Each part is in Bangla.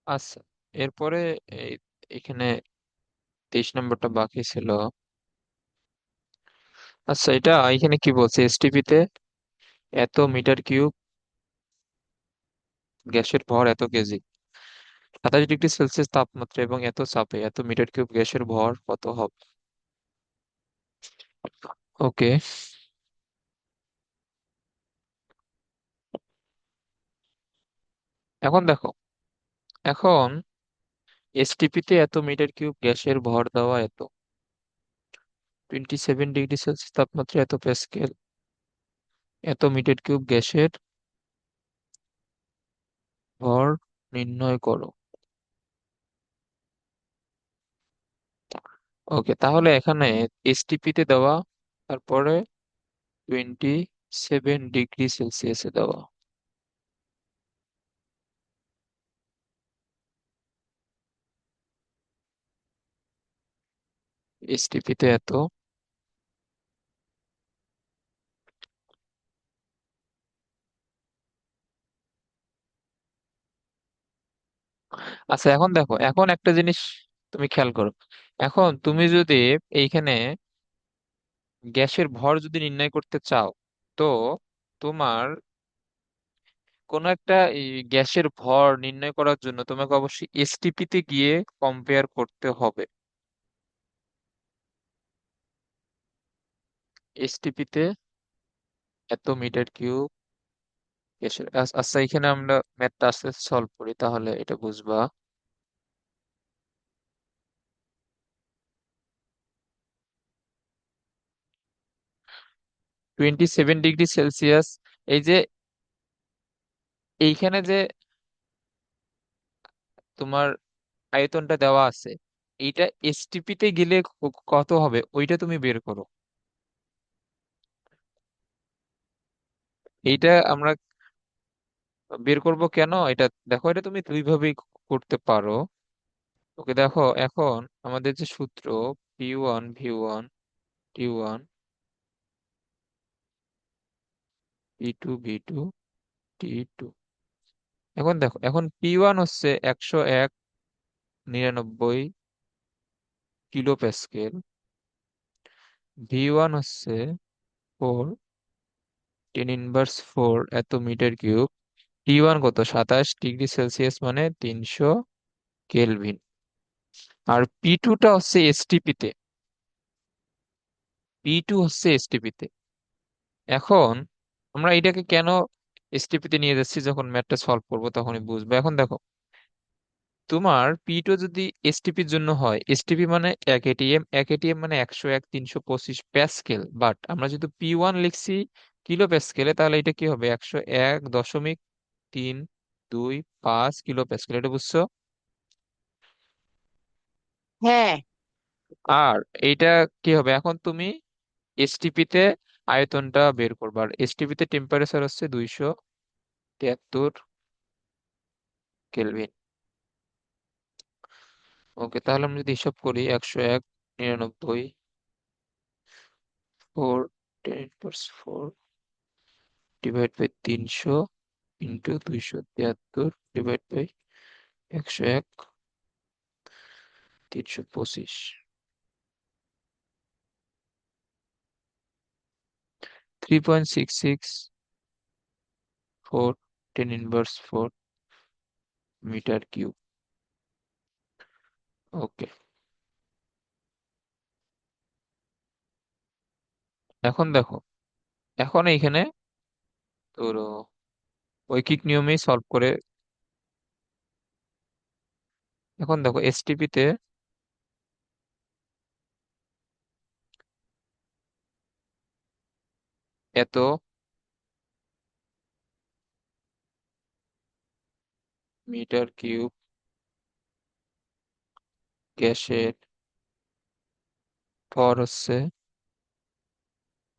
আচ্ছা, এরপরে এই এখানে 23 নম্বরটা বাকি ছিল। আচ্ছা, এটা এখানে কি বলছে, এসটিপি তে এত মিটার কিউব গ্যাসের ভর এত কেজি, 27 ডিগ্রি সেলসিয়াস তাপমাত্রা এবং এত চাপে এত মিটার কিউব গ্যাসের ভর কত হবে? ওকে, এখন দেখো, এখন এসটিপি তে এত মিটার কিউব গ্যাসের ভর দেওয়া এত 27 ডিগ্রি সেলসিয়াস তাপমাত্রা এত প্যাসকেল এত মিটার কিউব গ্যাসের ভর নির্ণয় করো। ওকে, তাহলে এখানে এসটিপি তে দেওয়া, তারপরে 27 ডিগ্রি সেলসিয়াসে দেওয়া। এসটিপি তে এত। আচ্ছা, এখন দেখো, এখন একটা জিনিস তুমি খেয়াল করো। এখন তুমি যদি এইখানে গ্যাসের ভর যদি নির্ণয় করতে চাও, তো তোমার কোন একটা এই গ্যাসের ভর নির্ণয় করার জন্য তোমাকে অবশ্যই এসটিপি তে গিয়ে কম্পেয়ার করতে হবে। এসটিপি তে এত মিটার কিউব গ্যাসের আচ্ছা, এখানে আমরা ম্যাথটা আস্তে সলভ করি, তাহলে এটা বুঝবা। 27 ডিগ্রি সেলসিয়াস, এই যে এইখানে যে তোমার আয়তনটা দেওয়া আছে, এইটা এসটিপি তে গেলে কত হবে ওইটা তুমি বের করো। এইটা আমরা বের করব কেন, এটা দেখো, এটা তুমি দুই ভাবেই করতে পারো। ওকে, দেখো, এখন আমাদের যে সূত্র, P1 V1 T1 P2 V2 T2। এখন দেখো, এখন P1 হচ্ছে 101 99 কিলো প্যাসকেল, V1 হচ্ছে 4 10 ইনভার্স 4 এত মিটার কিউব, T1 কত, 27 ডিগ্রি সেলসিয়াস মানে 300 কেলভিন। আর P2টা হচ্ছে এসটিপি তে, P2 হচ্ছে এসটিপি তে। এখন আমরা এটাকে কেন এসটিপি তে নিয়ে যাচ্ছি, যখন ম্যাথটা সলভ করবো তখনই বুঝবো। এখন দেখো, তোমার P2 যদি এসটিপির জন্য হয়, এসটিপি মানে 1 এটিএম, 1 এটিএম মানে 101 325 প্যাসকেল, বাট আমরা যেহেতু P1 লিখছি কিলো প্যাসকেলে, তাহলে এটা কি হবে, 101.325 কিলো প্যাসকেল, এটা বুঝছো? হ্যাঁ। আর এইটা কি হবে, এখন তুমি এসটিপি তে আয়তনটা বের করবা, আর এসটিপি তে টেম্পারেচার হচ্ছে 273 কেলভিন। ওকে, তাহলে আমরা যদি হিসাব করি, 101 99 4 10 4 divide by 300 into 273 divide by 101 325, 3.66 4 10 inverse 4 metre cube. Okay, এখন দেখো, এখন এইখানে তোর ঐকিক নিয়মেই সলভ করে। এখন দেখো, এসটিপি তে এত মিটার কিউব গ্যাসের ভর হচ্ছে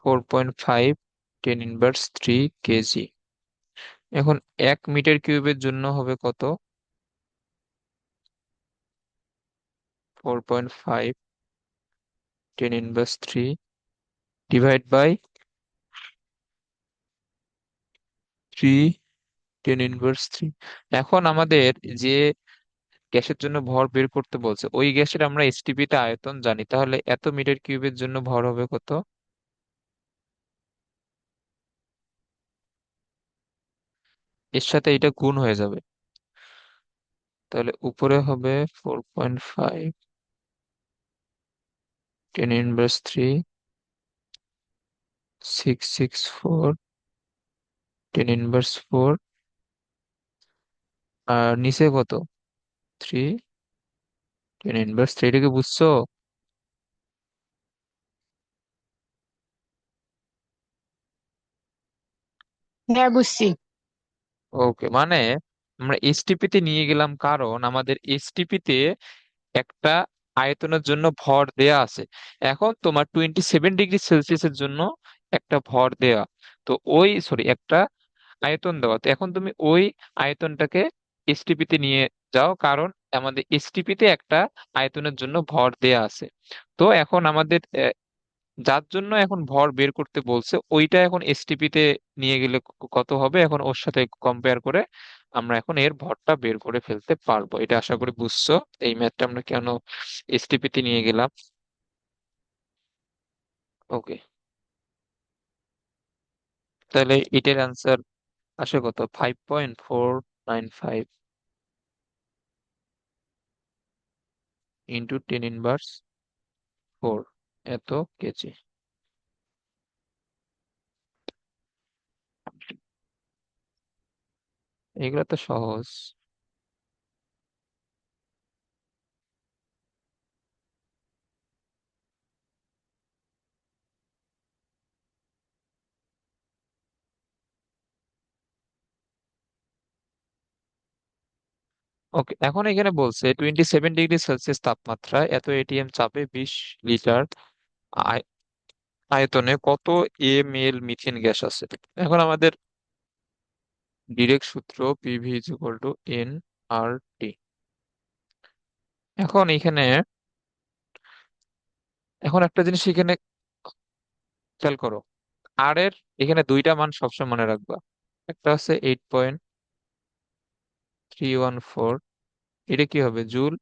4.5 10 ইনভার্স 3 কেজি। এখন 1 মিটার কিউবের জন্য হবে কত, 4.5 10 ইনভার্স 3 ডিভাইড বাই 3 10 ইনভার্স 3। এখন আমাদের যে গ্যাসের জন্য ভর বের করতে বলছে, ওই গ্যাসের আমরা এসটিপি তে আয়তন জানি, তাহলে এত মিটার কিউবের জন্য ভর হবে কত? এর সাথে এটা গুণ হয়ে যাবে, তাহলে উপরে হবে 4.5, 10^3, 664, 10^4, আর নিচে কত? 3, 10^3। এটাকে বুঝছো? হ্যাঁ, বুঝছি। ওকে, মানে আমরা এসটিপি তে নিয়ে গেলাম কারণ আমাদের এসটিপি তে একটা আয়তনের জন্য ভর দেয়া আছে। এখন তোমার 27°C জন্য একটা ভর দেয়া, তো ওই সরি একটা আয়তন দেওয়া, তো এখন তুমি ওই আয়তনটাকে এসটিপি তে নিয়ে যাও, কারণ আমাদের এসটিপি তে একটা আয়তনের জন্য ভর দেয়া আছে। তো এখন আমাদের যার জন্য এখন ভর বের করতে বলছে ওইটা এখন এসটিপি তে নিয়ে গেলে কত হবে, এখন ওর সাথে কম্পেয়ার করে আমরা এখন এর ভরটা বের করে ফেলতে পারবো। এটা আশা করি বুঝছো, এই ম্যাথটা আমরা কেন এসটিপি তে নিয়ে গেলাম। ওকে, তাহলে এটার অ্যান্সার আসে কত? 5.495 ইন্টু 10^4, এত কেজি। এগুলো তো সহজ। ওকে, এখন এখানে বলছে 27°C তাপমাত্রায় এত এটিএম চাপে 20 লিটার আয়তনে কত ml মিথেন গ্যাস আছে। এখন আমাদের ডিরেক্ট সূত্র PV is equal to N R T. এখন এখানে এখন একটা জিনিস এখানে খেয়াল করো, আর এর এখানে দুইটা মান সবসময় মনে রাখবা। একটা হচ্ছে 8.314, এটা কি হবে? জুল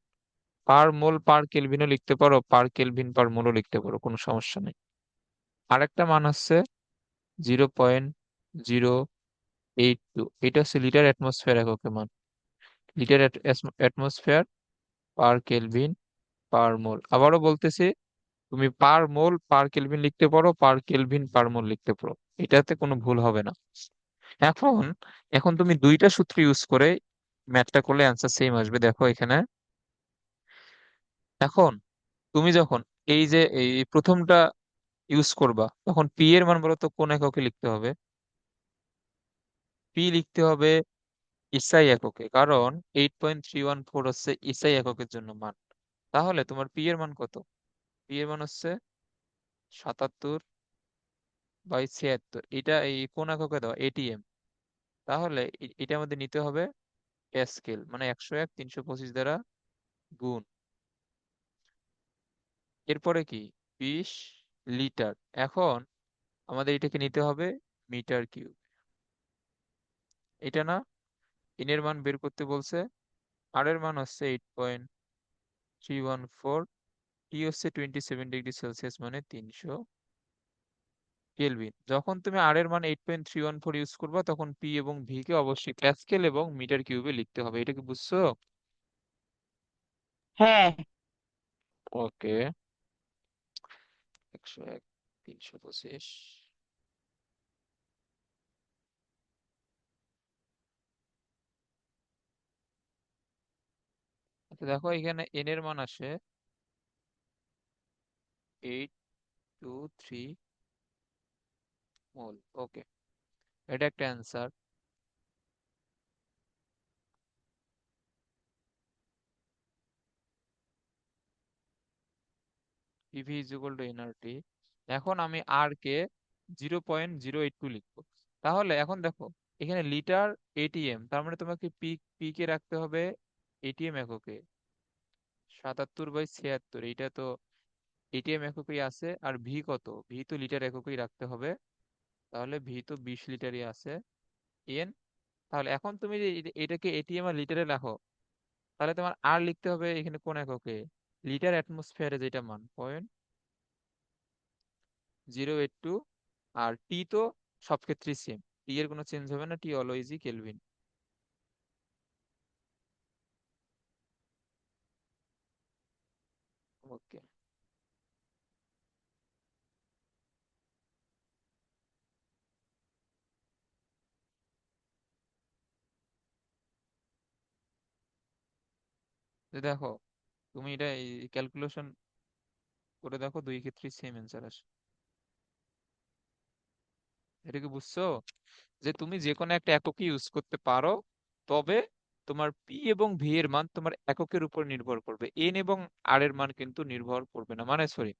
পার মোল পার কেলভিনও লিখতে পারো, পার কেলভিন পার মোলও লিখতে পারো, কোনো সমস্যা নেই। আরেকটা মান হচ্ছে 0.082, এটা হচ্ছে লিটার অ্যাটমসফিয়ার এককে মান। Litre atmosphere per kelvin per mole. আবারও বলতেছি, তুমি পার মোল পার কেলভিন লিখতে পারো, পার কেলভিন পার মোল লিখতে পারো, এটাতে কোনো ভুল হবে না। এখন এখন তুমি দুইটা সূত্র ইউজ করে ম্যাথটা করলে অ্যান্সার সেম আসবে, দেখো এখানে। এখন তুমি যখন এই যে এই প্রথমটা ইউজ করবা, তখন পি এর মান বলো তো কোন এককে লিখতে হবে? পি লিখতে হবে এসআই এককে, কারণ 8.314 হচ্ছে এসআই এককের জন্য মান। তাহলে তোমার পি এর মান কত? পি এর মান হচ্ছে 77/76, এটা এই কোন এককে দাও? এটিএম। তাহলে এটা আমাদের নিতে হবে প্যাসকেল, মানে 101 325 দ্বারা গুণ। এরপরে কি? 20 লিটার। এখন আমাদের এটাকে নিতে হবে মিটার কিউব। এটা না, এন এর মান বের করতে বলছে, আর এর মান হচ্ছে 8.314, টি হচ্ছে 27°C, মানে 300 কেলভিন। যখন তুমি আর এর মান 8.314 ইউজ করবা, তখন পি এবং ভি কে অবশ্যই প্যাসকেল এবং মিটার কিউবে লিখতে হবে। এটা কি বুঝছো? হ্যাঁ। ওকে, 101 325। আচ্ছা দেখো, এখানে এন এর মান আসে 823 মোল। ওকে, এটা একটা answer. PV is equal two nRT. এখন আমি আর কে 0.082 লিখবো। তাহলে এখন দেখো, এখানে লিটার এটিএম, তার মানে তোমাকে পি পি কে রাখতে হবে এটিএম এককে। 77/76, এইটা তো এটিএম এককই আছে। আর ভি কত? ভি তো লিটার এককই রাখতে হবে, তাহলে ভি তো 20 লিটারই আছে। এন, তাহলে এখন তুমি যে এটাকে এটিএম আর লিটারে রাখো, তাহলে তোমার আর লিখতে হবে এখানে কোন এককে, লিটার অ্যাটমসফিয়ারে যেটা মান 0.082। আর টি তো সব ক্ষেত্রেই সেম, টি এর কোনো চেঞ্জ হবে না, টি অলওয়েজই কেলভিন। ওকে, দেখো তুমি এটা ক্যালকুলেশন করে দেখো, দুই ক্ষেত্রেই সেম অ্যান্সার আসে। এটা কি বুঝছো, যে তুমি যে কোনো একটা এককে ইউজ করতে পারো, তবে তোমার পি এবং ভি এর মান তোমার এককের উপর নির্ভর করবে, এন এবং আর এর মান কিন্তু নির্ভর করবে না, মানে সরি,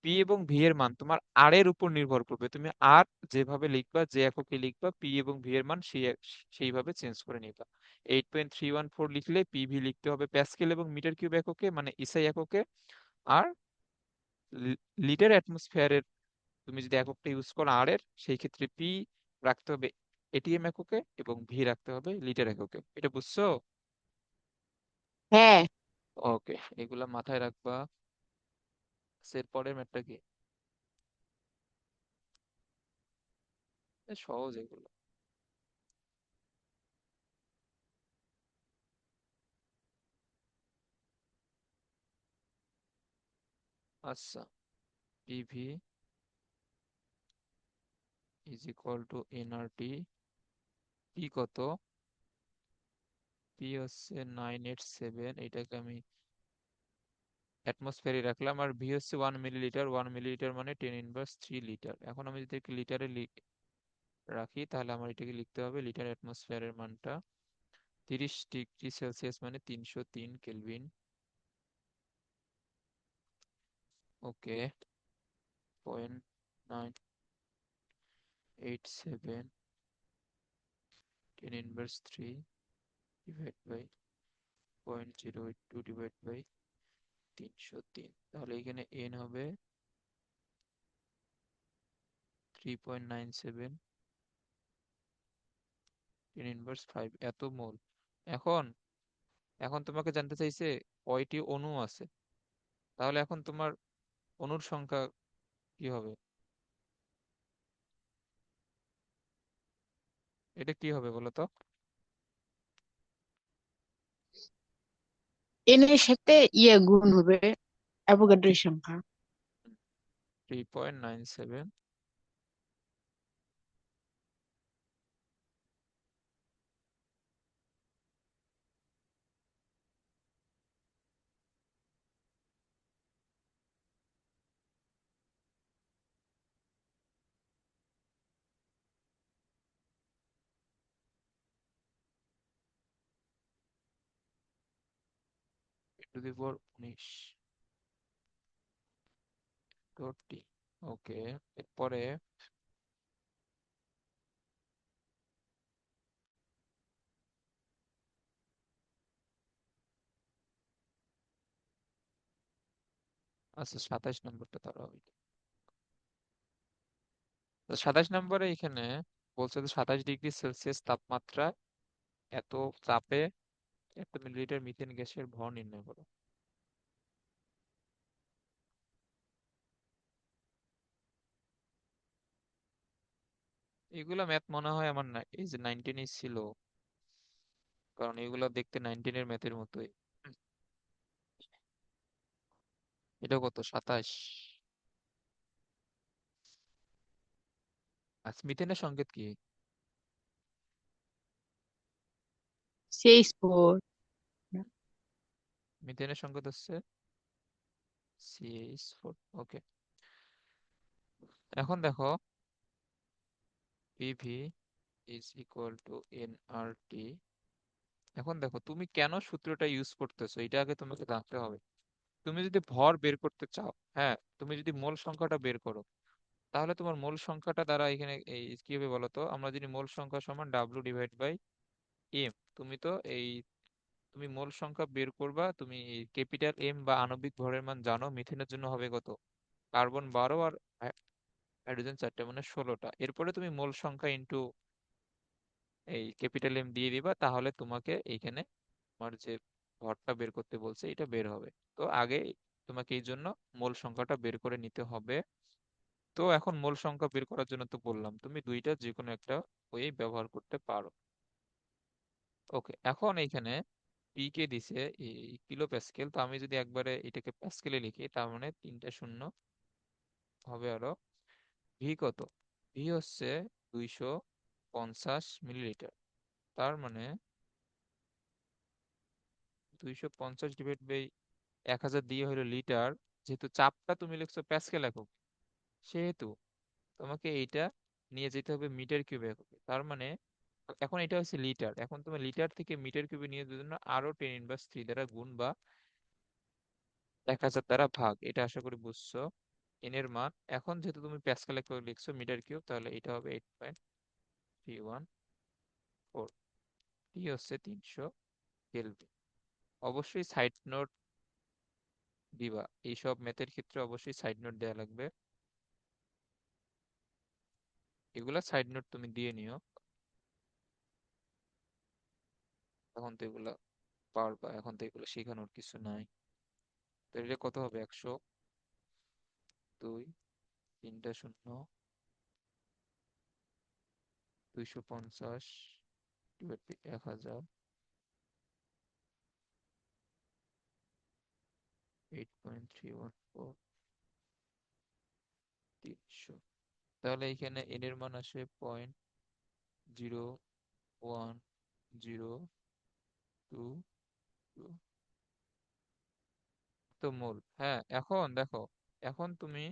পি এবং ভি এর মান তোমার আর এর উপর নির্ভর করবে। তুমি আর যেভাবে লিখবা, যে এককে লিখবা, পি এবং ভি এর মান সেইভাবে চেঞ্জ করে নিবা। 8.314 লিখলে পিভি লিখতে হবে প্যাসকেল এবং মিটার কিউব এককে, মানে এসআই এককে। আর লিটার অ্যাটমসফিয়ারের তুমি যদি এককটা ইউজ করো আর এর, সেই ক্ষেত্রে পি রাখতে হবে এটিএম এককে এবং ভি রাখতে হবে লিটার এককে। এটা বুঝছো? হ্যাঁ। ওকে, এগুলা মাথায় রাখবা। এর পরের ম্যাথটা কি? সহজ এগুলো। আচ্ছা, PV is equal two nRT. P কত? পি হচ্ছে 987, এটাকে আমি অ্যাটমসফিয়ারে রাখলাম। আর ভি হচ্ছে 1 মিলিলিটার, 1 মিলিলিটার মানে 10^3 লিটার। এখন আমি যদি এটাকে লিটারে রাখি, তাহলে আমার এটাকে লিখতে হবে লিটার অ্যাটমসফিয়ারের মানটা 30 ডিগ্রি সেলসিয়াস মানে 303 kelvin. Okay, 0.987 10^3 divide by 0.082 divide by 303। তাহলে এখানে এন হবে 3.97 10^5 এত মোল। এখন এখন তোমাকে জানতে চাইছে কয়টি অণু আছে। তাহলে এখন তোমার অণুর সংখ্যা কি হবে? এটা কি হবে বলো তো? এন এর সাথে ইয়ে গুণ হবে, অ্যাভোগাড্রোর সংখ্যা। 3.97 10^19 টি। ওকে, এরপরে আচ্ছা 27 নম্বরটা ধরো। 27 নম্বরে এখানে বলছে যে 27 ডিগ্রি সেলসিয়াস তাপমাত্রা, এত চাপে 1 মিলিলিটার মিথেন গ্যাসের ভর নির্ণয় করো। এগুলা ম্যাথ মনে হয় আমার না এই যে 19 ছিল, কারণ এগুলা দেখতে 19-এর ম্যাথের মতোই। হুম, এটা কত? 27। আচ্ছা, মিথেনের সংকেত কি? CH4। মিথেনের সংকেত হচ্ছে CH4। ওকে, এখন দেখো PV is equal two nRT. এখন দেখো তুমি কেন সূত্রটা ইউজ করতেছো, এটা আগে তোমাকে জানতে হবে। তুমি যদি ভর বের করতে চাও, হ্যাঁ, তুমি যদি মোল সংখ্যাটা বের করো, তাহলে তোমার মোল সংখ্যাটা দ্বারা এখানে এই কি হবে বলো তো? আমরা যদি মোল সংখ্যা সমান ডাব্লিউ ডিভাইড বাই এম, তুমি তো এই তুমি মোল সংখ্যা বের করবা, তুমি ক্যাপিটাল এম বা আণবিক ভরের মান জানো। মিথেনের জন্য হবে কত? কার্বন 12 আর হাইড্রোজেন 4টে মানে 16টা। এরপরে তুমি মোল সংখ্যা ইনটু এই ক্যাপিটাল এম দিয়ে দিবা, তাহলে তোমাকে এইখানে তোমার যে ভরটা বের করতে বলছে, এটা বের হবে। তো আগে তোমাকে এই জন্য মোল সংখ্যাটা বের করে নিতে হবে। তো এখন মোল সংখ্যা বের করার জন্য তো বললাম তুমি দুইটা যে কোনো একটা ওয়ে ব্যবহার করতে পারো। ওকে, এখন এইখানে পি কে দিছে এই কিলো প্যাসকেল, তো আমি যদি একবারে এটাকে প্যাসকেলে লিখি তার মানে তিনটা শূন্য হবে আরো। ভি কত? ভি হচ্ছে 250 মিলিলিটার। তার মানে 250 ডিভাইড বাই 1000 দিয়ে হলো লিটার। যেহেতু চাপটা তুমি লিখছো প্যাসকেল একক, সেহেতু তোমাকে এইটা নিয়ে যেতে হবে মিটার কিউব এককে। তার মানে এখন এটা হচ্ছে লিটার, এখন তুমি লিটার থেকে মিটার কিউবে নিয়ে যাওয়ার জন্য আরো 10⁻³ দ্বারা গুণ বা 1000 দ্বারা ভাগ। এটা আশা করি বুঝছো। এন এর মান এখন যেহেতু তুমি প্যাসকেলে করে লিখছো মিটার কিউব, তাহলে এটা হবে 8.314। টি হচ্ছে 300 কেলভিন। অবশ্যই সাইড নোট দিবা, এইসব ম্যাথের ক্ষেত্রে অবশ্যই সাইড নোট দেওয়া লাগবে। এগুলা সাইড নোট তুমি দিয়ে নিও, এখন তো এগুলা পারবা, এখন তো এগুলো শেখানোর কিছু নাই। তো এটা কত হবে? 102, তিনটা শূন্য, 250 ডিভাইড বাই 1000, 8.314, 300। তাহলে এখানে এন এর মান আসে 0.0102। তো মোল, হ্যাঁ এখন দেখো, এখন তুমি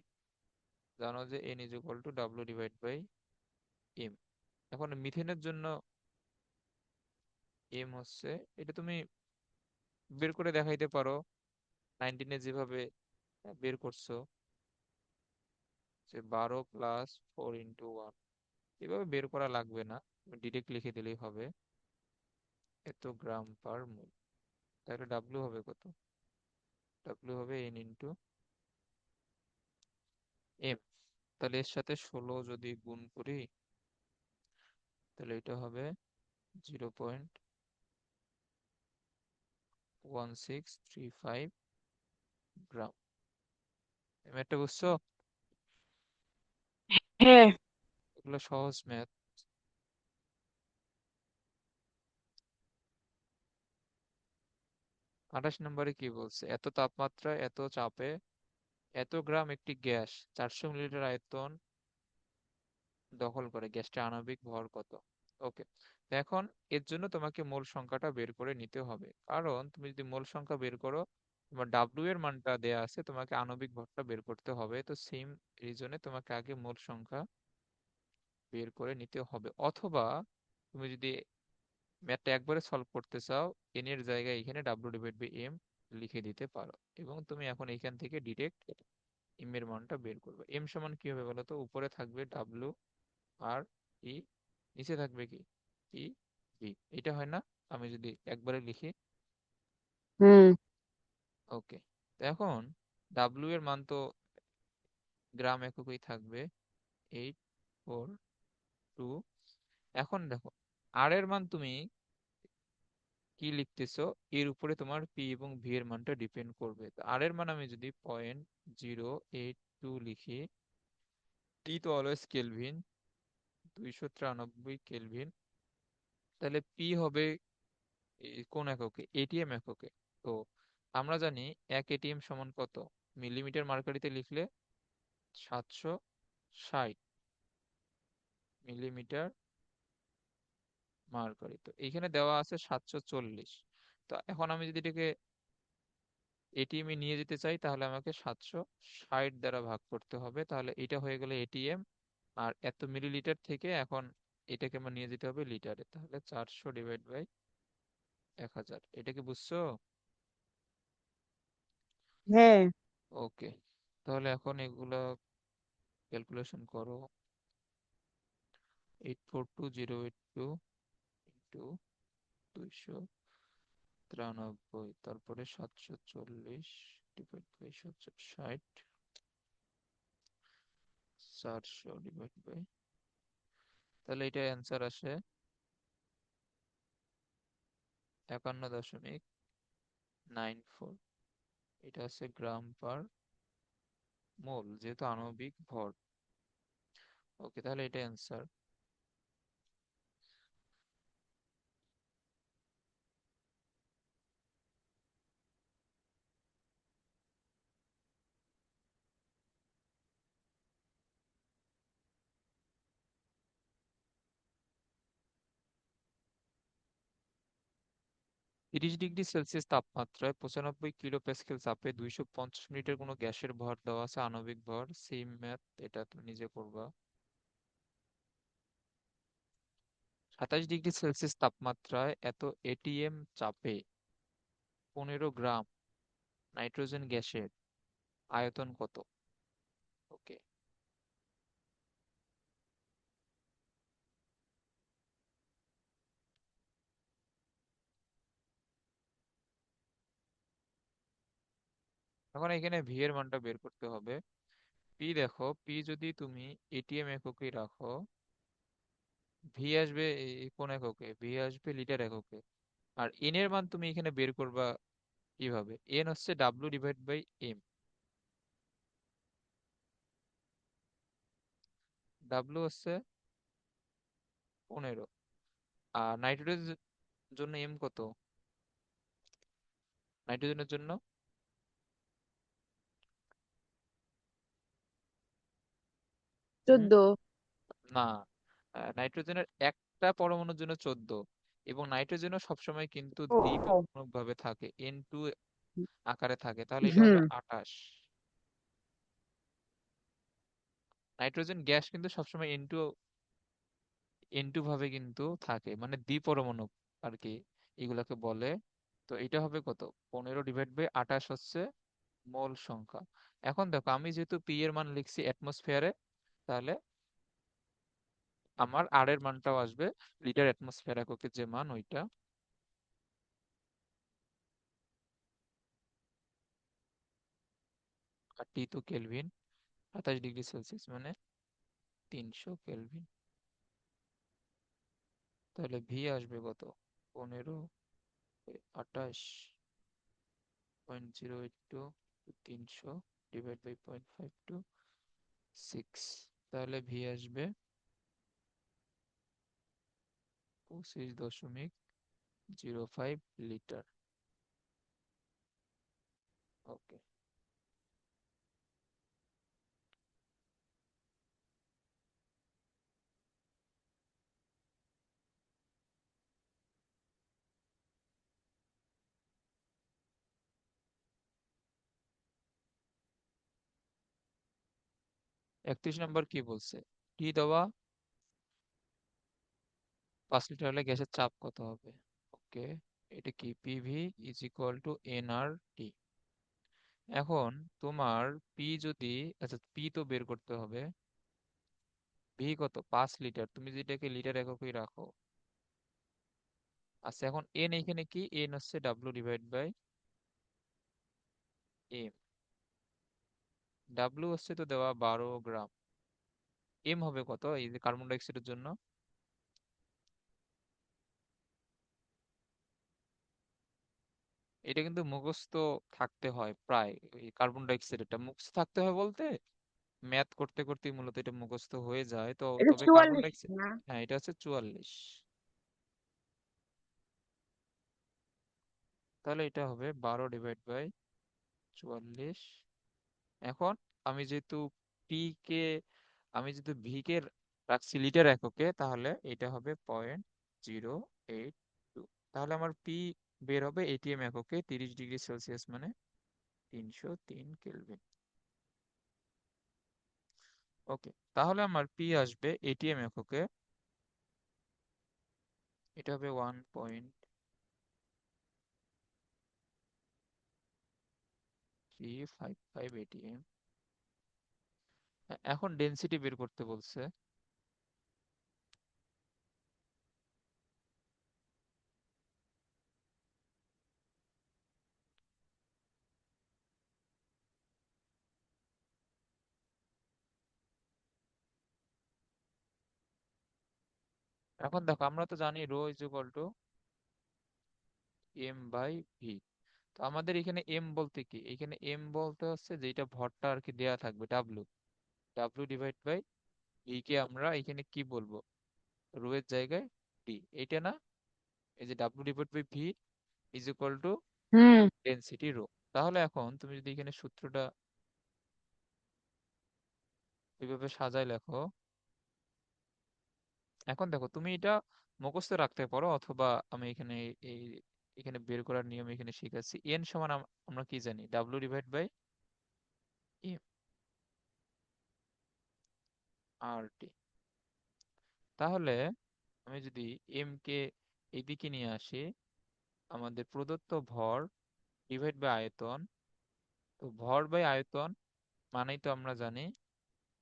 জানো যে N is equal to W divide by M. এখন মিথেনের জন্য এম হচ্ছে, এটা তুমি বের করে দেখাইতে পারো 19-এ যেভাবে বের করছো, যে 12+4 × 1। এভাবে বের করা লাগবে না, ডিরেক্ট লিখে দিলেই হবে এত গ্রাম পার মোল। তাহলে ডাব্লিউ হবে কত? ডাব্লিউ হবে এন ইন্টু এম। তাহলে এর সাথে 16 যদি গুণ করি, তাহলে এটা হবে 0.1635 গ্রাম। ম্যাথটা বুঝছো? হ্যাঁ। এগুলো সহজ ম্যাথ। 28 নম্বরে কি বলছে? এত তাপমাত্রায় এত চাপে এত গ্রাম একটি গ্যাস 400 মিলিলিটার আয়তন দখল করে, গ্যাসটা আণবিক ভর কত? ওকে, এখন এর জন্য তোমাকে মোল সংখ্যাটা বের করে নিতে হবে, কারণ তুমি যদি মোল সংখ্যা বের করো, তোমার ডাব্লিউ এর মানটা দেয়া আছে, তোমাকে আণবিক ভরটা বের করতে হবে। তো সেম রিজনে তোমাকে আগে মোল সংখ্যা বের করে নিতে হবে, অথবা তুমি যদি ম্যাথটা একবারে সলভ করতে চাও, এন এর জায়গায় এখানে ডাব্লিউ ডিভাইড বাই এম লিখে দিতে পারো, এবং তুমি এখন এখান থেকে ডিরেক্ট এম এর মানটা বের করবে। এম সমান কি হবে বলো তো? উপরে থাকবে ডাব্লিউ আর ই, নিচে থাকবে কি? E V. এটা হয় না? আমি যদি একবারে লিখি, হুম। ওকে, এখন ডাব্লিউ এর মান তো গ্রাম এককই থাকবে, 842। এখন দেখো আর এর মান তুমি কি লিখতেছো, এর উপরে তোমার পি এবং ভি এর মানটা ডিপেন্ড করবে। তো আর এর মান আমি যদি 0.082 লিখি, টি তো অলওয়েজ কেলভিন, 293 কেলভিন, তাহলে পি হবে কোন এককে? এটিএম এককে। তো আমরা জানি 1 এটিএম সমান কত? মিলিমিটার মার্কারিতে লিখলে 760 মিলিমিটার মার্কারি। তো এইখানে দেওয়া আছে 740। তো এখন আমি যদি এটাকে এটিএম এ নিয়ে যেতে চাই, তাহলে আমাকে 760 দ্বারা ভাগ করতে হবে, তাহলে এটা হয়ে গেল এটিএম। আর এত মিলিলিটার থেকে এখন এটাকে আমার নিয়ে যেতে হবে লিটারে, তাহলে 400/1000। এটা কি বুঝছো? হ্যাঁ। ওকে, তাহলে এখন এগুলা ক্যালকুলেশন করো। 842082 ইন্টু 293, তারপরে 740 ডিভাইড বাই 760, 400 ডিভাইড বাই, তাহলে এটা অ্যান্সার আসে 51.8 94। এটা হচ্ছে গ্রাম পার মোল, যেহেতু আণবিক ভর। ওকে, তাহলে এটা অ্যান্সার। +30°C তাপমাত্রায় 95 কিলো প্যাসকেল চাপে 250 মিনিটের কোনো গ্যাসের ভর দেওয়া আছে, আণবিক ভর। সেম ম্যাথ, এটা তুমি নিজে করবা। 27°C তাপমাত্রায় এত এটিএম চাপে 15 গ্রাম নাইট্রোজেন গ্যাসের আয়তন কত? ওকে, এখন এখানে ভি এর মানটা বের করতে হবে। পি দেখো, পি যদি তুমি এটিএম এককে রাখো, ভি আসবে কোন এককে? ভি আসবে লিটার এককে। আর এন এর মান তুমি এখানে বের করবা কিভাবে? এন হচ্ছে W/M। ডাব্লিউ হচ্ছে 15। আর নাইট্রোজেনের জন্য এম কত? নাইট্রোজেনের জন্য হুম 14। না, নাইট্রোজেনের একটা পরমাণুর জন্য 14, এবং নাইট্রোজেনও সবসময় কিন্তু ও। দ্বিপরমাণুক ভাবে থাকে, N2 আকারে থাকে, তাহলে এটা হুম। হবে 28। নাইট্রোজেন গ্যাস কিন্তু সবসময় N2 ভাবে কিন্তু থাকে, মানে দ্বিপরমাণুক আর কি, এগুলাকে বলে। তো এটা হবে কত? 15/28 হচ্ছে মোল সংখ্যা। এখন দেখো, আমি যেহেতু পি এর মান লিখছি অ্যাটমসফিয়ারে, তাহলে আমার আর এর মানটাও আসবে লিটার অ্যাটমসফিয়ার এককের যে মান ওইটা। আর টি তো কেলভিন, 27°C মানে 300 কেলভিন। তাহলে ভি আসবে কত? 15/28.082, 300 / 0.526। তাহলে ভি আসবে 25.05 লিটার। ওকে, 31 নম্বর কি বলছে? টি দেওয়া 5 লিটার হলে গ্যাসের চাপ কত হবে? ওকে, এটা কি? PV is equal to NR T. এখন তোমার পি যদি, আচ্ছা পি তো বের করতে হবে। ভি কত? 5 লিটার, তুমি যেটাকে লিটার এককেই রাখো। আচ্ছা, এখন এন এখানে কি? এন হচ্ছে W/M। ডাব্লিউ হচ্ছে তো দেওয়া 12 গ্রাম। এম হবে কত এই যে কার্বন ডাই অক্সাইডের জন্য? এটা কিন্তু মুখস্থ থাকতে হয় প্রায়। এই কার্বন ডাই অক্সাইড এটা মুখস্থ থাকতে হয় বলতে, ম্যাথ করতে করতে মূলত এটা মুখস্থ হয়ে যায় তো। এটা তবে কার্বন 44 ডাই অক্সাইড, না? হ্যাঁ এটা হচ্ছে 44। তাহলে এটা হবে 12/44। এখন আমি যেহেতু পি কে, আমি যেহেতু ভি কে রাখছি লিটার এককে, তাহলে এটা হবে 0.082। তাহলে আমার পি বের হবে এটিএম এককে, 30°C মানে 303 কেলভিন। ওকে, তাহলে আমার পি আসবে এটিএম এককে, এটা হবে 1.355 এটিএম। এখন ডেনসিটি বের করতে বলছে। এখন দেখো, আমরা তো জানি rho is equal to M by V. তো আমাদের এখানে এম বলতে কি, এখানে এম বলতে হচ্ছে যেটা ভরটা আর কি দেয়া থাকবে, ডাব্লু। ডাব্লু ডিভাইড বাই ই কে আমরা এখানে কি বলবো, রো এর জায়গায় ডি, এটা না? এই যে W divide by V is equal to hmm. Density rho. তাহলে এখন তুমি যদি এখানে সূত্রটা এইভাবে সাজায় লেখো, এখন দেখো তুমি এটা মুখস্থ রাখতে পারো, অথবা আমি এখানে এই এখানে বের করার নিয়ম এখানে শিখাচ্ছি। এন সমান আমরা কি জানি, W divide by M R টি। তাহলে আমি যদি এম কে এদিকে নিয়ে আসি, আমাদের প্রদত্ত ভর ডিভাইড বাই আয়তন, তো ভর বাই আয়তন মানেই তো আমরা জানি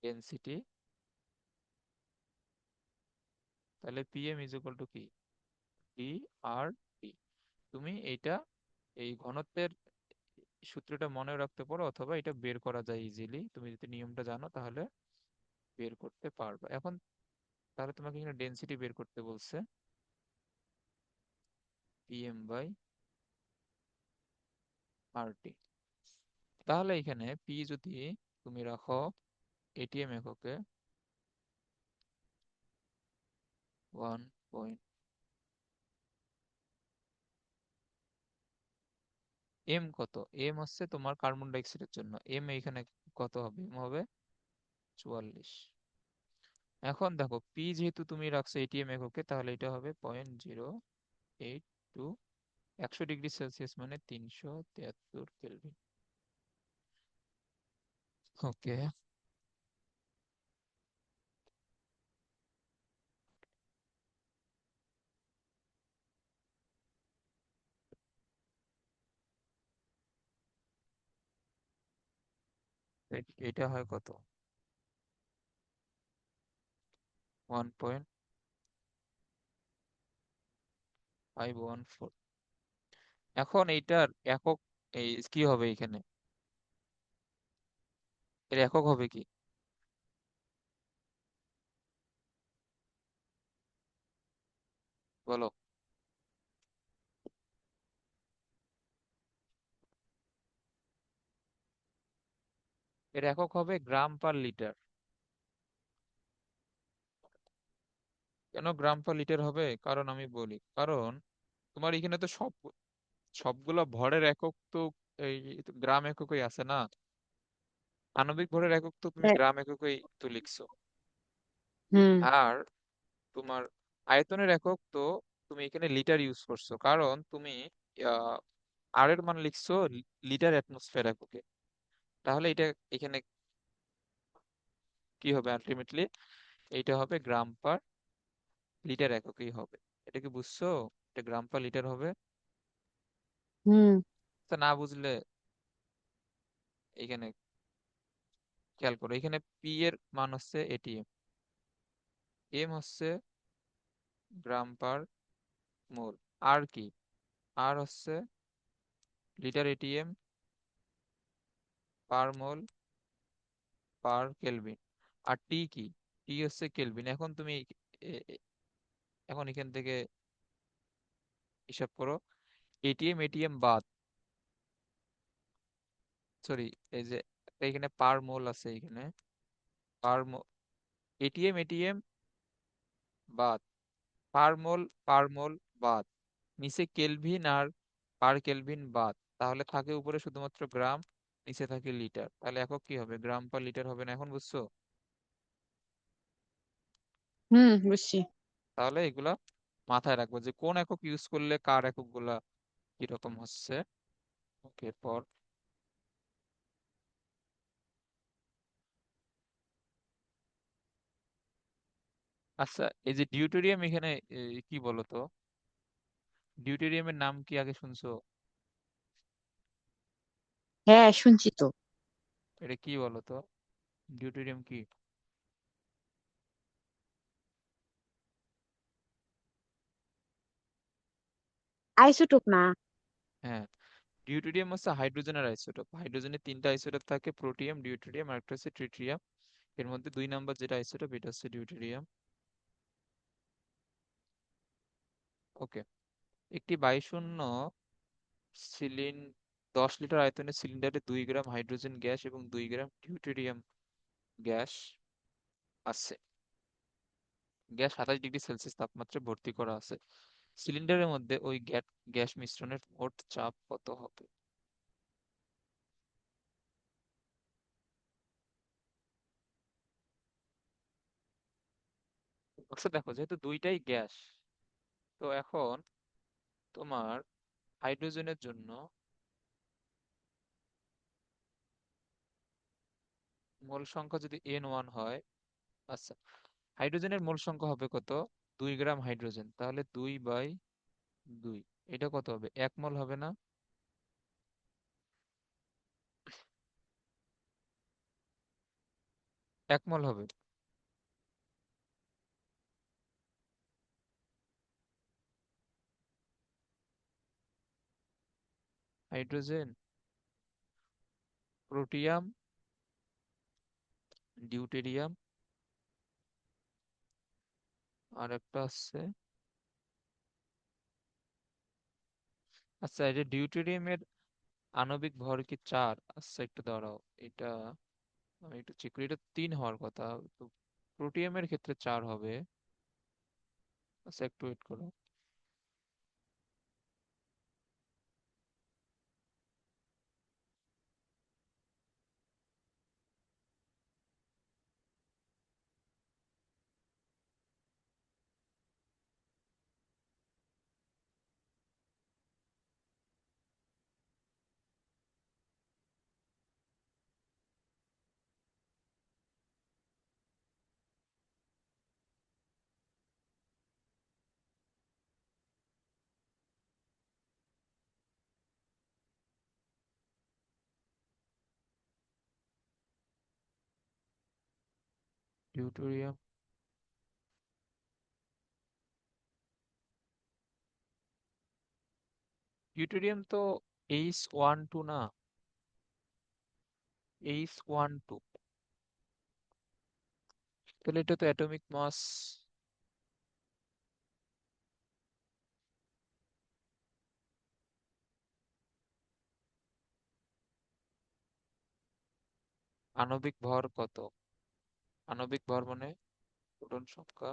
ডেনসিটি। তাহলে P M is equal to কি, ডি আর টি। তুমি এইটা এই ঘনত্বের সূত্রটা মনে রাখতে পারো, অথবা এটা বের করা যায় ইজিলি, তুমি যদি নিয়মটা জানো তাহলে বের করতে পারবে। এখন তাহলে তোমাকে এখানে ডেনসিটি বের করতে বলছে, পিএম বাই আরটি। তাহলে এখানে পি যদি তুমি রাখো এটিএম এককে, 1 এম কত, এম হচ্ছে তোমার কার্বন ডাইঅক্সাইডের জন্য, এম এখানে কত হবে, এম হবে 44। এখন দেখো পি যেহেতু তুমি রাখছো এটিএম এককে, তাহলে এটা হবে 0.082, 100 ডিগ্রি সেলসিয়াস মানে 373 কেলভিন। ওকে, এটা হয় কত, 1.514। এখন এইটার একক এই কি হবে এখানে, এর একক হবে কি, বলো? এর একক হবে গ্রাম পার লিটার। কেন গ্রাম পার লিটার হবে, কারণ আমি বলি, কারণ তোমার এখানে তো সবগুলা ভরের একক তো এই গ্রাম এককই আছে না, আণবিক ভরের একক তো তুমি হ্যাঁ। গ্রাম এককই তো লিখছো। হুম। আর তোমার আয়তনের একক তো তুমি এখানে লিটার ইউজ করছো, কারণ তুমি আর এর মান লিখছো লিটার অ্যাটমসফিয়ার এককে। তাহলে এটা এখানে কি হবে আলটিমেটলি, এইটা হবে গ্রাম পার লিটার এককই হবে। এটা কি বুঝছো, এটা গ্রাম পার লিটার হবে? হুম। তা না বুঝলে এখানে খেয়াল করো, এখানে পি এর মান হচ্ছে এটিএম, এম হচ্ছে গ্রাম পার মোল, আর কি, আর হচ্ছে লিটার এটিএম পার মোল পার কেলভিন, আর টি কি, টি হচ্ছে কেলভিন। এখন তুমি এখন এখান থেকে হিসাব করো, এটিএম এটিএম বাদ, সরি, এই যে এখানে পার মোল আছে, এখানে পার এটিএম এটিএম বাদ, পার মোল বাদ, নিচে কেলভিন আর পার কেলভিন বাদ, তাহলে থাকে উপরে শুধুমাত্র গ্রাম, নিচে থাকে লিটার। তাহলে একক কি হবে, গ্রাম পার লিটার হবে না, এখন বুঝছো? হুম, বুঝছি। তাহলে এগুলা মাথায় রাখবো যে কোন একক ইউজ করলে কার একক গুলা কিরকম হচ্ছে। ওকে, পর। আচ্ছা, এই যে ডিউটেরিয়াম এখানে কি বলতো, ডিউটেরিয়ামের নাম কি আগে শুনছো? হ্যাঁ, শুনছি তো। এটা কি বলতো, ডিউটেরিয়াম কি? আইসোটোপ না? হ্যাঁ, ডিউটেরিয়াম হচ্ছে হাইড্রোজেনের আইসোটোপ। হাইড্রোজেনের তিনটা আইসোটোপ থাকে, প্রোটিয়াম, ডিউটেরিয়াম আর একটা হচ্ছে ট্রিটিয়াম। এর মধ্যে 2 নাম্বার যেটা আইসোটোপ এটা হচ্ছে ডিউটেরিয়াম। ওকে, একটি বায়ুশূন্য সিলিন্ডার 10 লিটার আয়তনের সিলিন্ডারে 2 গ্রাম হাইড্রোজেন গ্যাস এবং 2 গ্রাম ডিউটেরিয়াম গ্যাস আছে। গ্যাস 27 ডিগ্রি সেলসিয়াস তাপমাত্রায় ভর্তি করা আছে। সিলিন্ডারের মধ্যে ওই গ্যাস মিশ্রণের মোট চাপ কত হবে? অবশ্য দেখো, যেহেতু দুইটাই গ্যাস, তো এখন তোমার হাইড্রোজেনের জন্য মোল সংখ্যা যদি N1 হয়, আচ্ছা, হাইড্রোজেনের মোল সংখ্যা হবে কত? 2 গ্রাম হাইড্রোজেন, তাহলে 2/2। এটা কত হবে? 1 মোল হবে না? 1 মোল হবে। হাইড্রোজেন, প্রোটিয়াম, ডিউটেরিয়াম, আর একটা আছে, আচ্ছা, এটা ডিউটেরিয়ামের আণবিক ভর কি 4? আচ্ছা, একটু দাঁড়াও, এটা আমি একটু চেক করি। এটা 3 হওয়ার কথা, তো প্রোটিয়ামের ক্ষেত্রে 4 হবে। আচ্ছা, একটু ওয়েট করো। ডিউটেরিয়াম, ডিউটেরিয়াম তো H12 না? H12, তাহলে এটা তো অ্যাটমিক মাস। আণবিক ভর কত? আণবিক ভর মানে প্রোটন সংখ্যা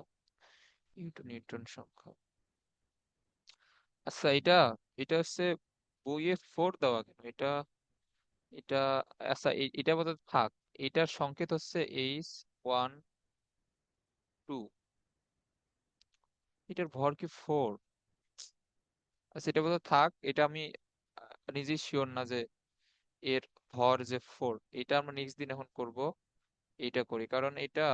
ইন্টু নিউট্রন সংখ্যা। আচ্ছা, এটা এটা হচ্ছে বইয়ে 4 দেওয়া কেন এটা? এটা, আচ্ছা, এটা বোধহয় থাক। এটার সংকেত হচ্ছে H12। এটার ভর কি 4? আচ্ছা, এটা বোধহয় থাক। এটা আমি নিজেই শিওর না যে এর ভর যে 4। এটা আমরা নেক্সট দিন এখন করব। এটা করি, কারণ এটা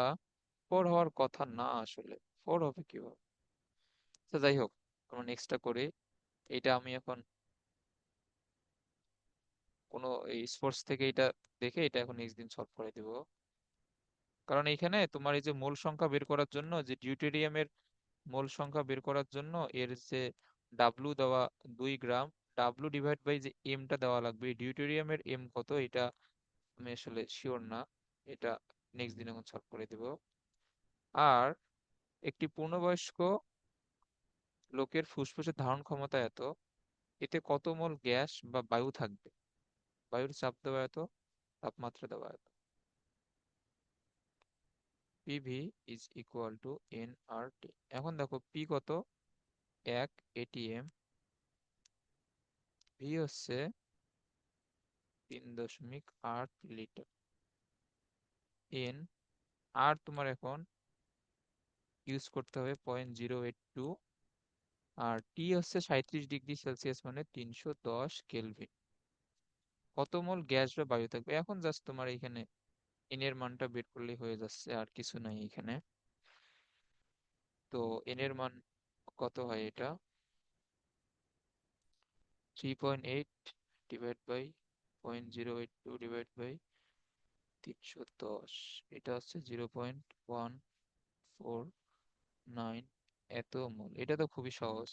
4 হওয়ার কথা না আসলে। 4 হবে কিভাবে? আচ্ছা, যাই হোক, আমরা নেক্সটটা করি। এটা আমি এখন কোনো এই স্পোর্টস থেকে এটা দেখে এটা এখন নেক্সট দিন সলভ করে দিব। কারণ এইখানে তোমার এই যে মোল সংখ্যা বের করার জন্য, যে ডিউটেরিয়ামের মোল সংখ্যা বের করার জন্য এর যে ডাব্লু দেওয়া, 2 গ্রাম, ডাব্লু ডিভাইড বাই যে এমটা দেওয়া লাগবে, ডিউটেরিয়ামের এম কত এটা আমি আসলে শিওর না। এটা নেক্সট দিন এখন সলভ করে দিব। আর একটি পূর্ণবয়স্ক লোকের ফুসফুসের ধারণ ক্ষমতা এত, এতে কত মোল গ্যাস বা বায়ু থাকবে? বায়ুর চাপ দেওয়া এত, তাপমাত্রা দেওয়া এত। PV is equal to N R T. এখন দেখো পি কত? 1 ATM। ভি হচ্ছে 3.8 লিটার। এন, আর তোমার এখন ইউজ করতে হবে 0.082। আর টি হচ্ছে 37 ডিগ্রি সেলসিয়াস, মানে 310 কেলভিন। কত মোল গ্যাস বা বায়ু থাকবে? এখন জাস্ট তোমার এখানে এন এর মানটা বের করলেই হয়ে যাচ্ছে, আর কিছু নাই এখানে। তো এন এর মান কত হয় এটা? 3.8 ডিভাইড বাই 0.082 ডিভাইড বাই 310। এটা হচ্ছে 0.149। এত মোল, এটা তো খুবই সহজ।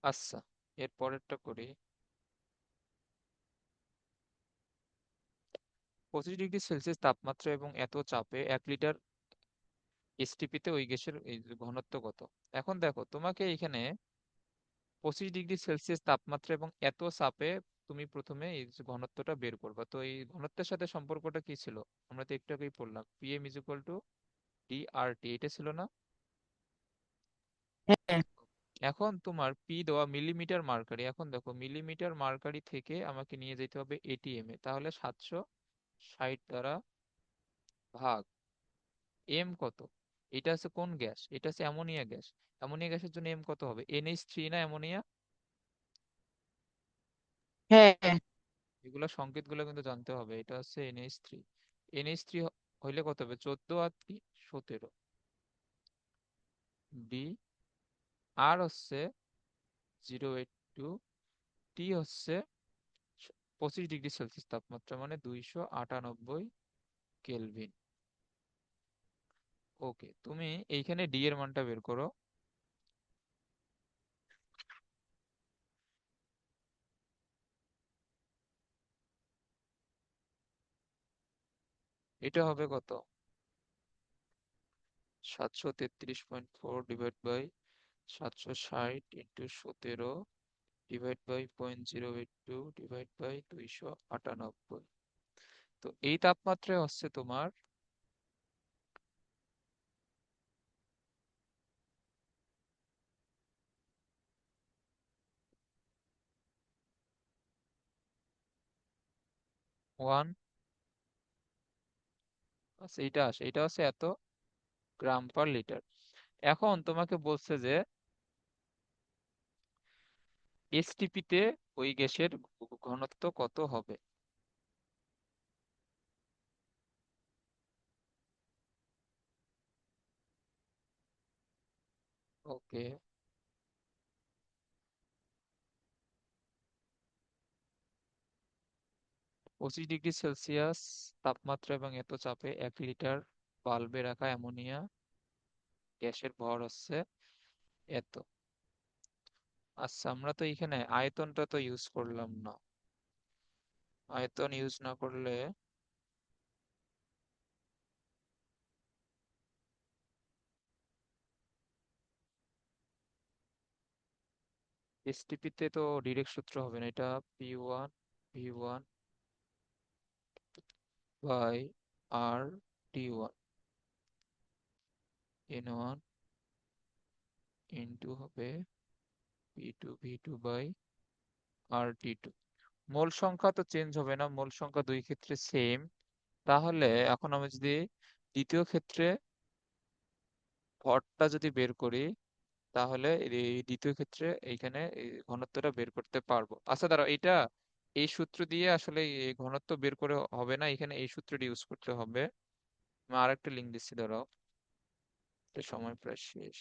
আচ্ছা, এর পরেরটা করি। 25°C তাপমাত্রা এবং এত চাপে 1 লিটার এসটিপিতে ওই গ্যাসের এই যে ঘনত্ব কত? এখন দেখো তোমাকে এখানে 25°C তাপমাত্রা এবং এত চাপে তুমি প্রথমে এই যে ঘনত্বটা বের করবা। তো এই ঘনত্বের সাথে সম্পর্কটা কি ছিল? আমরা তো একটু আগেই পড়লাম, PM is equal two DRT, এটা ছিল না? হ্যাঁ। এখন তোমার পি দেওয়া মিলিমিটার মার্কারি, এখন দেখো মিলিমিটার মার্কারি থেকে আমাকে নিয়ে যেতে হবে এটিএম এ, তাহলে 760 দ্বারা ভাগ এম কত? এটা আছে কোন গ্যাস? এটা আছে অ্যামোনিয়া গ্যাস। অ্যামোনিয়া গ্যাসের জন্য এম কত হবে? NH3 না অ্যামোনিয়া? হ্যাঁ। এগুলো সংকেতগুলো কিন্তু জানতে হবে। এটা হচ্ছে NH3। NH3 হইলে কত হবে? 14 আর 3 17। ডি আর হচ্ছে 082, টি হচ্ছে 25°C তাপমাত্রা, মানে 298 কেলভিন। ওকে, তুমি এইখানে ডি এর মানটা বের করো। এটা হবে কত? 733.4 divide by 760 into 17 divide by 0.082 divide by 298। তো এই তাপমাত্রায় হচ্ছে তোমার 1, আচ্ছা এইটা আসে, এটা হচ্ছে এত গ্রাম পার লিটার। এখন তোমাকে বলছে যে এসটিপি তে ওই গ্যাসের ঘনত্ব কত হবে। ওকে, 25°C তাপমাত্রা এবং এত চাপে 1 লিটার বাল্বে রাখা অ্যামোনিয়া গ্যাসের ভর হচ্ছে এত। আচ্ছা, আমরা তো এখানে আয়তনটা তো ইউজ করলাম না। আয়তন ইউজ না করলে এসটিপি তে তো ডিরেক্ট সূত্র হবে না, এটা P1 V1 by R T1 N1 into হবে P2 V2 by R T2। মোল সংখ্যা তো চেঞ্জ হবে না, মোল সংখ্যা দুই ক্ষেত্রে সেম। তাহলে এখন আমি যদি দ্বিতীয় ক্ষেত্রে ভরটা যদি বের করি, তাহলে এই দ্বিতীয় ক্ষেত্রে এইখানে এই ঘনত্বটা বের করতে পারবো। আচ্ছা দাঁড়াও, এটা এই সূত্র দিয়ে আসলে এই ঘনত্ব বের করে হবে না, এখানে এই সূত্রটি ইউজ করতে হবে। আমি আর একটা লিঙ্ক দিচ্ছি, দাঁড়াও, এটা সময় প্রায় শেষ।